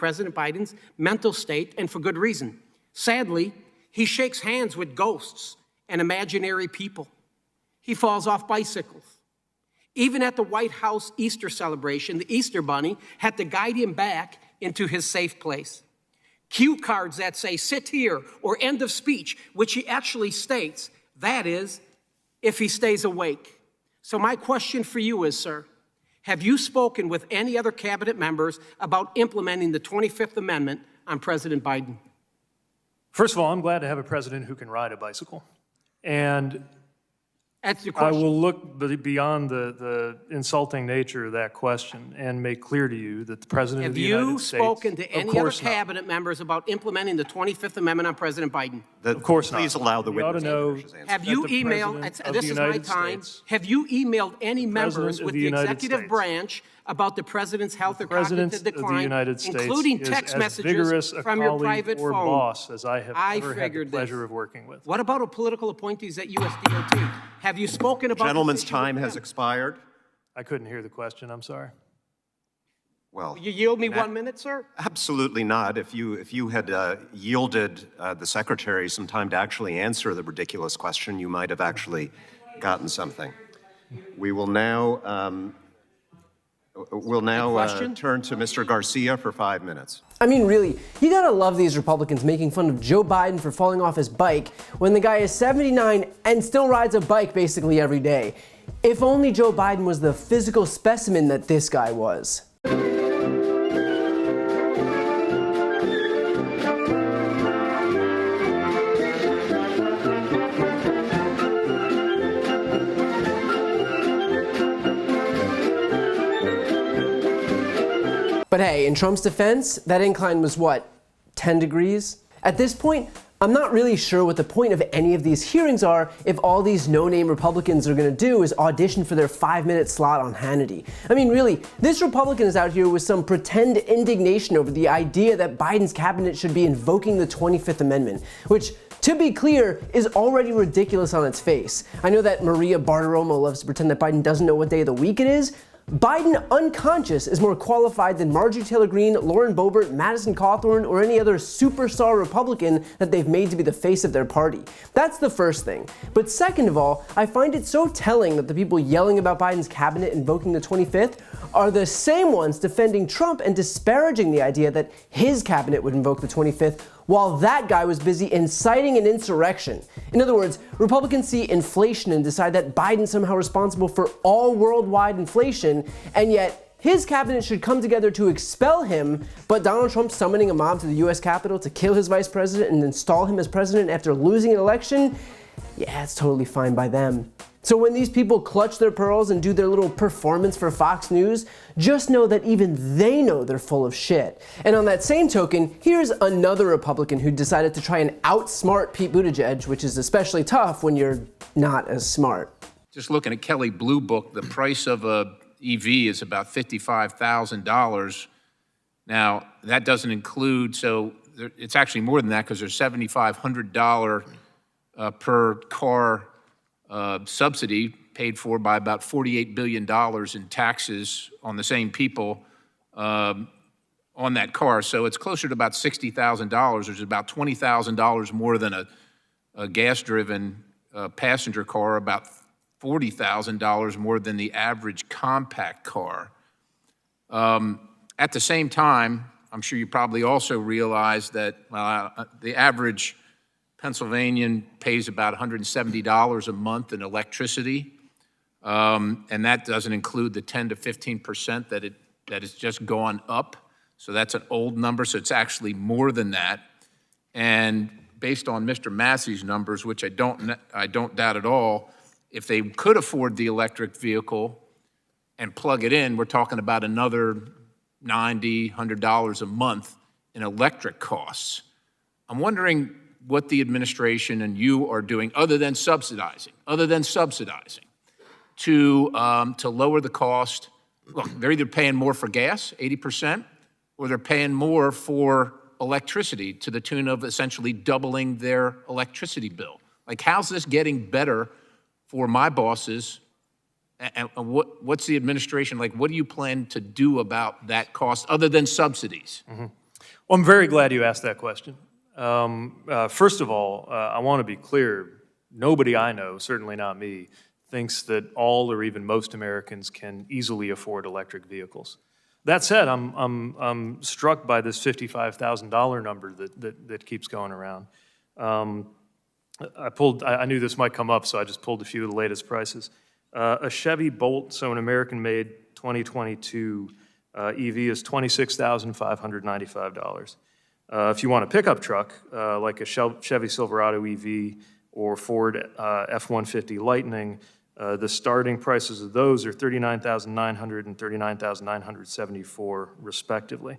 President Biden's mental state, and for good reason. Sadly, he shakes hands with ghosts and imaginary people. He falls off bicycles. Even at the White House Easter celebration, the Easter Bunny had to guide him back into his safe place. Cue cards that say, "sit here," or "end of speech," which he actually states, that is, if he stays awake. So my question for you is, sir, have you spoken with any other cabinet members about implementing the 25th Amendment on President Biden? First of all, I'm glad to have a president who can ride a bicycle. And That's the I question. will look beyond the insulting nature of that question and make clear to you that the President of the United States... Have you spoken to any other cabinet members about implementing the 25th Amendment on President Biden? Of course not. Please allow the witness know to answer. Have you emailed, this is my time, have you emailed any members with the executive branch about the president's health or cognitive decline, including text messages from your private phone? Boss as I have ever had the pleasure of working with. What about political appointees at USDOT? Have you spoken about... Gentleman's time has expired. I couldn't hear the question, I'm sorry. Well, Will you yield me 1 minute, sir? absolutely not. If you had yielded the secretary some time to actually answer the ridiculous question, you might have actually gotten something. We will now turn to Mr. Garcia for 5 minutes. I mean, really, you gotta love these Republicans making fun of Joe Biden for falling off his bike when the guy is 79 and still rides a bike basically every day. If only Joe Biden was the physical specimen that this guy was. But hey, in Trump's defense, that incline was what, 10 degrees? At this point, I'm not really sure what the point of any of these hearings are if all these no-name Republicans are gonna do is audition for their 5-minute slot on Hannity. I mean, really, this Republican is out here with some pretend indignation over the idea that Biden's cabinet should be invoking the 25th Amendment, which, to be clear, is already ridiculous on its face. I know that Maria Bartiromo loves to pretend that Biden doesn't know what day of the week it is. Biden unconscious is more qualified than Marjorie Taylor Greene, Lauren Boebert, Madison Cawthorn, or any other superstar Republican that they've made to be the face of their party. That's the first thing. But second of all, I find it so telling that the people yelling about Biden's cabinet invoking the 25th are the same ones defending Trump and disparaging the idea that his cabinet would invoke the 25th while that guy was busy inciting an insurrection. In other words, Republicans see inflation and decide that Biden's somehow responsible for all worldwide inflation, and yet his cabinet should come together to expel him, but Donald Trump summoning a mob to the US Capitol to kill his vice president and install him as president after losing an election, yeah, it's totally fine by them. So when these people clutch their pearls and do their little performance for Fox News, just know that even they know they're full of shit. And on that same token, here's another Republican who decided to try and outsmart Pete Buttigieg, which is especially tough when you're not as smart. Just looking at Kelley Blue Book, the price of a EV is about $55,000. Now, that doesn't include, so it's actually more than that because there's $7,500 per car subsidy paid for by about $48 billion in taxes on the same people on that car. So it's closer to about $60,000. There's about $20,000 more than a gas-driven passenger car, about $40,000 more than the average compact car. At the same time, I'm sure you probably also realize that the average Pennsylvanian pays about $170 a month in electricity, and that doesn't include the 10 to 15% that has just gone up. So that's an old number, so it's actually more than that. And based on Mr. Massey's numbers, which I don't doubt at all, if they could afford the electric vehicle and plug it in, we're talking about another $90, $100 a month in electric costs. I'm wondering what the administration and you are doing other than subsidizing, to lower the cost. Look, they're either paying more for gas, 80%, or they're paying more for electricity to the tune of essentially doubling their electricity bill. Like, how's this getting better for my bosses? And what's the administration like? What do you plan to do about that cost other than subsidies? Well, I'm very glad you asked that question. First of all, I want to be clear. Nobody I know, certainly not me, thinks that all or even most Americans can easily afford electric vehicles. That said, I'm struck by this $55,000 number that keeps going around. I knew this might come up, so I just pulled a few of the latest prices. A Chevy Bolt, so an American-made 2022 EV is $26,595. If you want a pickup truck, like a Chevy Silverado EV or Ford F-150 Lightning, the starting prices of those are $39,900 and $39,974, respectively.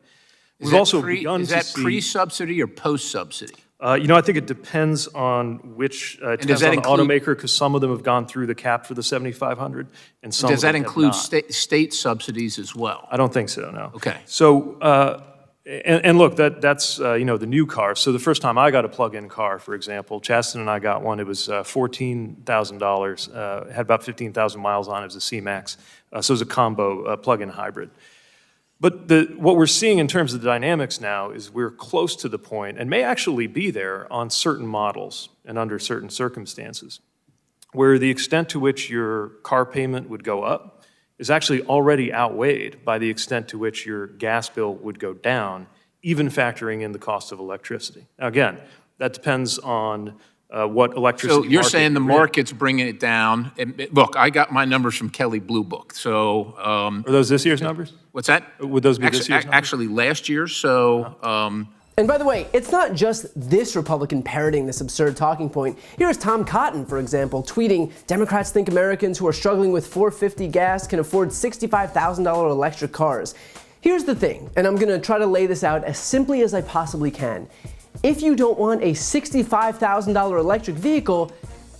We've also begun to see... Is that pre-subsidy or post-subsidy? I think it depends on which, it depends on the automaker, because some of them have gone through the cap for the $7,500, and some Does that of them include have not. state subsidies as well? I don't think so, no. Okay. So, and look, that's the new car. So the first time I got a plug-in car, for example, Chasten and I got one. It was $14,000. It had about 15,000 miles on it. It was a C-Max. So it was a combo plug-in hybrid. But what we're seeing in terms of the dynamics now is we're close to the point, and may actually be there on certain models and under certain circumstances, where the extent to which your car payment would go up is actually already outweighed by the extent to which your gas bill would go down, even factoring in the cost of electricity. Now, again, that depends on what electricity. So you're saying the market's bringing it down. And look, I got my numbers from Kelley Blue Book. So are those this year's numbers? What's that? Would those be this year's numbers? Actually, last year. So. And by the way, it's not just this Republican parroting this absurd talking point. Here's Tom Cotton, for example, tweeting, "Democrats think Americans who are struggling with $4.50 gas can afford $65,000 electric cars." Here's the thing, and I'm gonna try to lay this out as simply as I possibly can. If you don't want a $65,000 electric vehicle,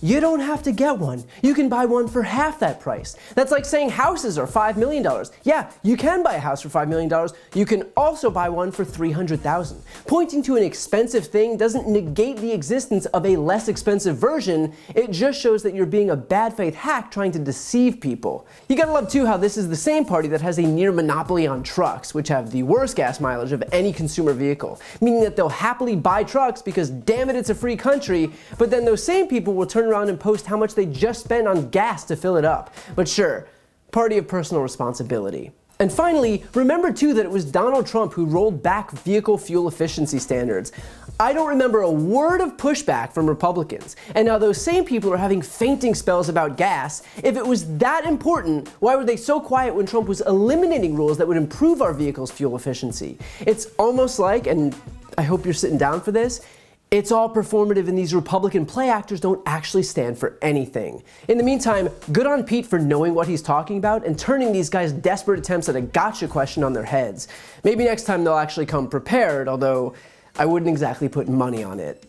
you don't have to get one. You can buy one for half that price. That's like saying houses are $5 million. Yeah, you can buy a house for $5 million. You can also buy one for $300,000. Pointing to an expensive thing doesn't negate the existence of a less expensive version. It just shows that you're being a bad faith hack trying to deceive people. You gotta love too how this is the same party that has a near monopoly on trucks, which have the worst gas mileage of any consumer vehicle, meaning that they'll happily buy trucks because damn it, it's a free country, but then those same people will turn around and post how much they just spent on gas to fill it up. But sure, party of personal responsibility. And finally, remember too that it was Donald Trump who rolled back vehicle fuel efficiency standards. I don't remember a word of pushback from Republicans. And now those same people are having fainting spells about gas. If it was that important, why were they so quiet when Trump was eliminating rules that would improve our vehicles' fuel efficiency? It's almost like, and I hope you're sitting down for this, it's all performative and these Republican play actors don't actually stand for anything. In the meantime, good on Pete for knowing what he's talking about and turning these guys' desperate attempts at a gotcha question on their heads. Maybe next time they'll actually come prepared, although I wouldn't exactly put money on it.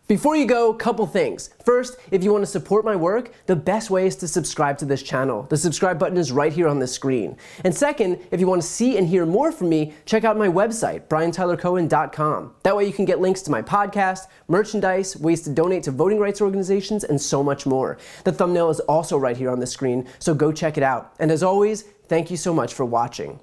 Before you go, couple things. First, if you want to support my work, the best way is to subscribe to this channel. The subscribe button is right here on the screen. And second, if you want to see and hear more from me, check out my website, briantylercohen.com. That way you can get links to my podcast, merchandise, ways to donate to voting rights organizations, and so much more. The thumbnail is also right here on the screen, so go check it out. And as always, thank you so much for watching.